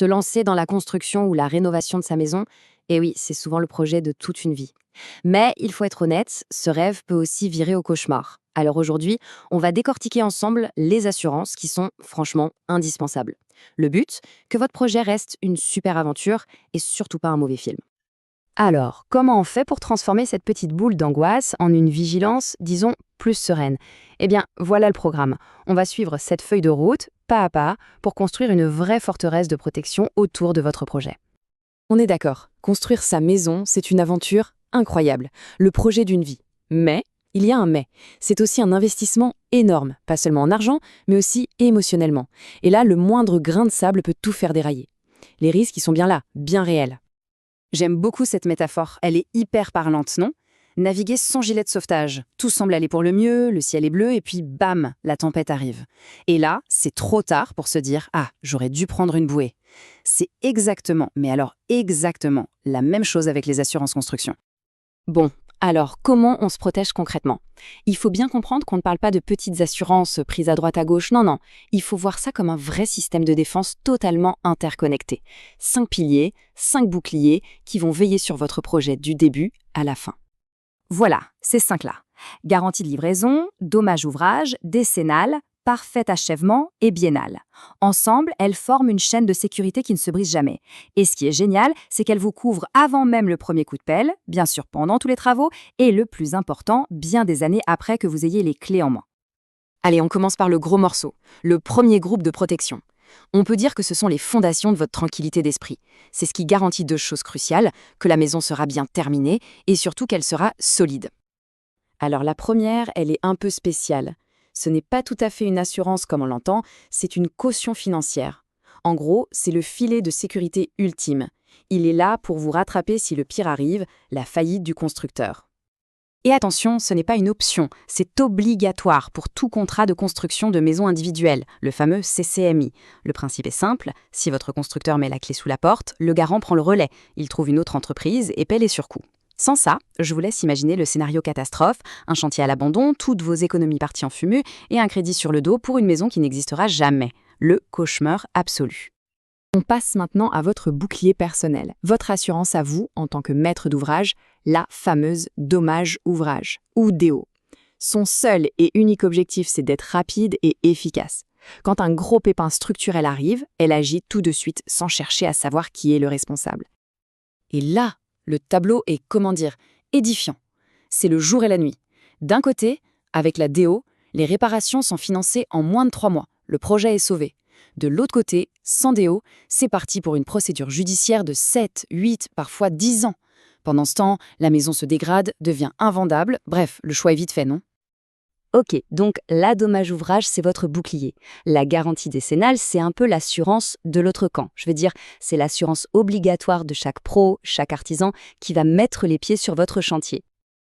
Se lancer dans la construction ou la rénovation de sa maison, et oui, c'est souvent le projet de toute une vie. Mais il faut être honnête, ce rêve peut aussi virer au cauchemar. Alors aujourd'hui, on va décortiquer ensemble les assurances qui sont franchement indispensables. Le but, que votre projet reste une super aventure et surtout pas un mauvais film. Alors, comment on fait pour transformer cette petite boule d'angoisse en une vigilance, disons, plus sereine? Eh bien, voilà le programme. On va suivre cette feuille de route, pas à pas, pour construire une vraie forteresse de protection autour de votre projet. On est d'accord, construire sa maison, c'est une aventure incroyable, le projet d'une vie. Mais, il y a un mais, c'est aussi un investissement énorme, pas seulement en argent, mais aussi émotionnellement. Et là, le moindre grain de sable peut tout faire dérailler. Les risques, ils sont bien là, bien réels. J'aime beaucoup cette métaphore, elle est hyper parlante, non? Naviguer sans gilet de sauvetage. Tout semble aller pour le mieux, le ciel est bleu, et puis bam, la tempête arrive. Et là, c'est trop tard pour se dire « Ah, j'aurais dû prendre une bouée ». C'est exactement, mais alors exactement, la même chose avec les assurances construction. Bon, alors comment on se protège concrètement? Il faut bien comprendre qu'on ne parle pas de petites assurances prises à droite à gauche, non, non. Il faut voir ça comme un vrai système de défense totalement interconnecté. 5 piliers, 5 boucliers qui vont veiller sur votre projet du début à la fin. Voilà, ces 5-là. Garantie de livraison, dommage ouvrage, décennale, parfait achèvement et biennale. Ensemble, elles forment une chaîne de sécurité qui ne se brise jamais. Et ce qui est génial, c'est qu'elles vous couvrent avant même le premier coup de pelle, bien sûr pendant tous les travaux, et le plus important, bien des années après que vous ayez les clés en main. Allez, on commence par le gros morceau, le premier groupe de protection. On peut dire que ce sont les fondations de votre tranquillité d'esprit. C'est ce qui garantit 2 choses cruciales, que la maison sera bien terminée et surtout qu'elle sera solide. Alors la première, elle est un peu spéciale. Ce n'est pas tout à fait une assurance comme on l'entend, c'est une caution financière. En gros, c'est le filet de sécurité ultime. Il est là pour vous rattraper si le pire arrive, la faillite du constructeur. Et attention, ce n'est pas une option, c'est obligatoire pour tout contrat de construction de maison individuelle, le fameux CCMI. Le principe est simple, si votre constructeur met la clé sous la porte, le garant prend le relais, il trouve une autre entreprise et paie les surcoûts. Sans ça, je vous laisse imaginer le scénario catastrophe, un chantier à l'abandon, toutes vos économies parties en fumée et un crédit sur le dos pour une maison qui n'existera jamais. Le cauchemar absolu. On passe maintenant à votre bouclier personnel, votre assurance à vous en tant que maître d'ouvrage, la fameuse dommage ouvrage, ou DO. Son seul et unique objectif, c'est d'être rapide et efficace. Quand un gros pépin structurel arrive, elle agit tout de suite sans chercher à savoir qui est le responsable. Et là, le tableau est, édifiant. C'est le jour et la nuit. D'un côté, avec la DO, les réparations sont financées en moins de 3 mois. Le projet est sauvé. De l'autre côté, sans DO, c'est parti pour une procédure judiciaire de 7, 8, parfois 10 ans. Pendant ce temps, la maison se dégrade, devient invendable, bref, le choix est vite fait, non? Ok, donc la dommage ouvrage, c'est votre bouclier. La garantie décennale, c'est un peu l'assurance de l'autre camp. Je veux dire, c'est l'assurance obligatoire de chaque pro, chaque artisan qui va mettre les pieds sur votre chantier.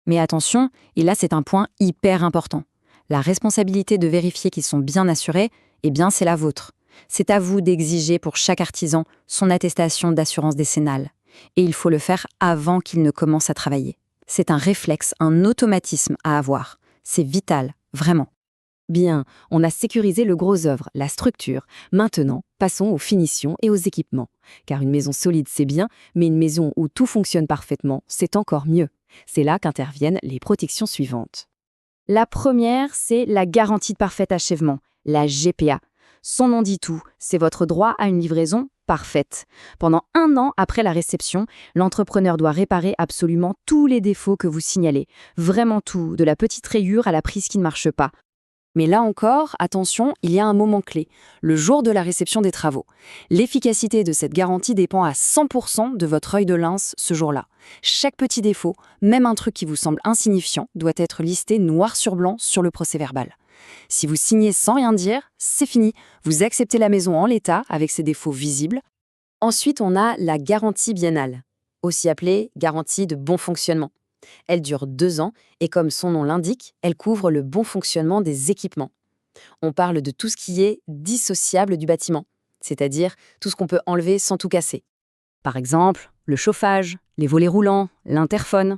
Mais attention, et là c'est un point hyper important. La responsabilité de vérifier qu'ils sont bien assurés, eh bien c'est la vôtre. C'est à vous d'exiger pour chaque artisan son attestation d'assurance décennale. Et il faut le faire avant qu'il ne commence à travailler. C'est un réflexe, un automatisme à avoir. C'est vital, vraiment. Bien, on a sécurisé le gros œuvre, la structure. Maintenant, passons aux finitions et aux équipements. Car une maison solide, c'est bien, mais une maison où tout fonctionne parfaitement, c'est encore mieux. C'est là qu'interviennent les protections suivantes. La première, c'est la garantie de parfait achèvement, la GPA. Son nom dit tout, c'est votre droit à une livraison parfaite. Pendant 1 an après la réception, l'entrepreneur doit réparer absolument tous les défauts que vous signalez. Vraiment tout, de la petite rayure à la prise qui ne marche pas. Mais là encore, attention, il y a un moment clé, le jour de la réception des travaux. L'efficacité de cette garantie dépend à 100% de votre œil de lynce ce jour-là. Chaque petit défaut, même un truc qui vous semble insignifiant, doit être listé noir sur blanc sur le procès-verbal. Si vous signez sans rien dire, c'est fini. Vous acceptez la maison en l'état avec ses défauts visibles. Ensuite, on a la garantie biennale, aussi appelée garantie de bon fonctionnement. Elle dure 2 ans et comme son nom l'indique, elle couvre le bon fonctionnement des équipements. On parle de tout ce qui est dissociable du bâtiment, c'est-à-dire tout ce qu'on peut enlever sans tout casser. Par exemple, le chauffage, les volets roulants, l'interphone.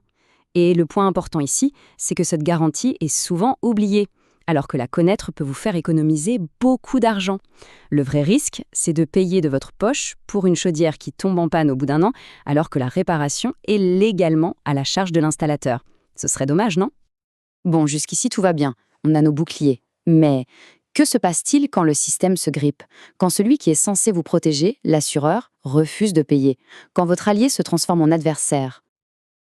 Et le point important ici, c'est que cette garantie est souvent oubliée. alors que la connaître peut vous faire économiser beaucoup d'argent. Le vrai risque, c'est de payer de votre poche pour une chaudière qui tombe en panne au bout d'un an, alors que la réparation est légalement à la charge de l'installateur. Ce serait dommage, non? Bon, jusqu'ici tout va bien, on a nos boucliers. Mais que se passe-t-il quand le système se grippe? Quand celui qui est censé vous protéger, l'assureur, refuse de payer? Quand votre allié se transforme en adversaire?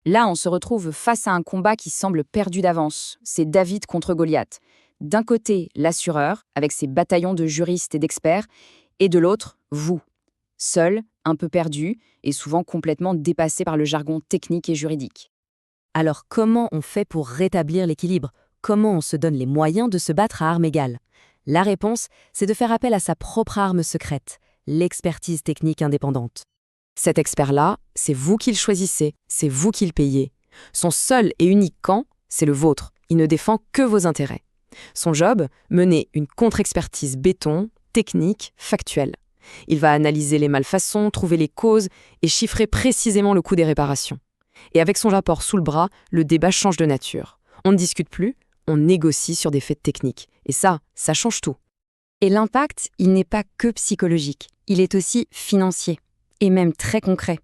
Là, on se retrouve face à un combat qui semble perdu d'avance. C'est David contre Goliath. D'un côté, l'assureur, avec ses bataillons de juristes et d'experts, et de l'autre, vous. Seul, un peu perdu, et souvent complètement dépassé par le jargon technique et juridique. Alors comment on fait pour rétablir l'équilibre? Comment on se donne les moyens de se battre à armes égales? La réponse, c'est de faire appel à sa propre arme secrète, l'expertise technique indépendante. Cet expert-là, c'est vous qui le choisissez, c'est vous qui le payez. Son seul et unique camp, c'est le vôtre. Il ne défend que vos intérêts. Son job, mener une contre-expertise béton, technique, factuelle. Il va analyser les malfaçons, trouver les causes et chiffrer précisément le coût des réparations. Et avec son rapport sous le bras, le débat change de nature. On ne discute plus, on négocie sur des faits techniques. Et ça change tout. Et l'impact, il n'est pas que psychologique, il est aussi financier. Et même très concret.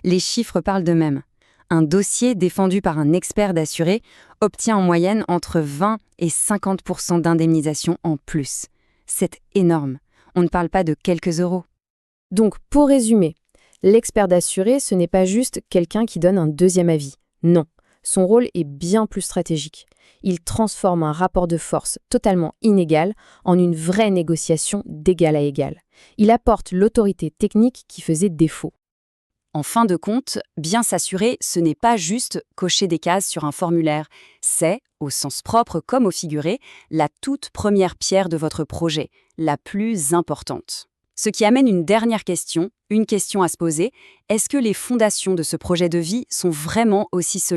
Les chiffres parlent d'eux-mêmes. Un dossier défendu par un expert d'assuré obtient en moyenne entre 20 et 50% d'indemnisation en plus. C'est énorme. On ne parle pas de quelques euros. Donc, pour résumer, l'expert d'assuré, ce n'est pas juste quelqu'un qui donne un deuxième avis. Non, son rôle est bien plus stratégique. Il transforme un rapport de force totalement inégal en une vraie négociation d'égal à égal. Il apporte l'autorité technique qui faisait défaut. En fin de compte, bien s'assurer, ce n'est pas juste cocher des cases sur un formulaire. C'est, au sens propre comme au figuré, la toute première pierre de votre projet, la plus importante. Ce qui amène une dernière question, une question à se poser. Est-ce que les fondations de ce projet de vie sont vraiment aussi solides ?